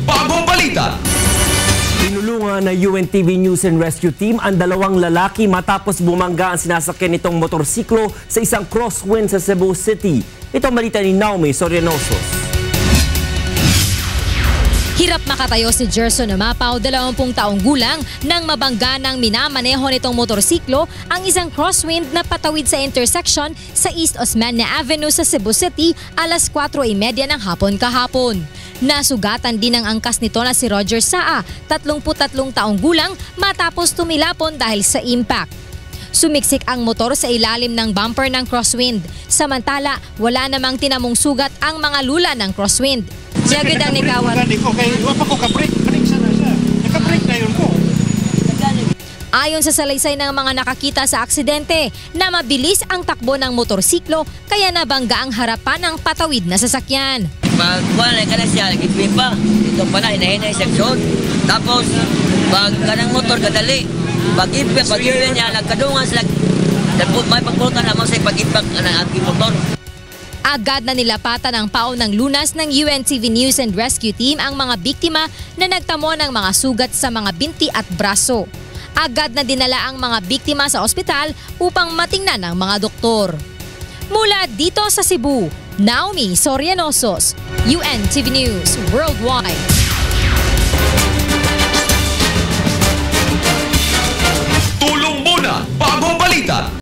Bagong balita. Tinulungan ng UNTV News and Rescue Team ang dalawang lalaki matapos bumangga ang sinasakyan nitong motorsiklo sa isang crosswind sa Cebu City. Ito ang balita ni Naomi Sorianosos. Hirap makatayo si Gerson Umapaw, 20 taong gulang, nang mabangga ng minamaneho nitong motorsiklo ang isang crosswind na patawid sa intersection sa East Osmeña Avenue sa Cebu City alas 4:30 ng hapon kahapon. Nasugatan din ang angkas nito na si Roger Saa, 33 taong gulang, matapos tumilapon dahil sa impact. Sumiksik ang motor sa ilalim ng bumper ng crosswind. Samantala, wala namang tinamong sugat ang mga lula ng crosswind. Jagad ang nikawan. Ayon sa salaysay ng mga nakakita sa aksidente, na mabilis ang takbo ng motorsiklo kaya nabangga ang harapan ng patawid na sasakyan. Pag wala ka na siya, gitwin pa. Ito pa na, hinahinay seksyon. Tapos, pag kanang motor kadali, pag-ibig niya, nagkadungan sila. May pagpulutan naman sa pag-ibig ng aking motor. Agad na nilapatan ang paon ng lunas ng UNTV News and Rescue Team ang mga biktima na nagtamo ng mga sugat sa mga binti at braso. Agad na dinala ang mga biktima sa ospital upang matingnan ng mga doktor. Mula dito sa Cebu, Naomi Sorianosos, UNTV News Worldwide. Tulong muna. Bagong balita.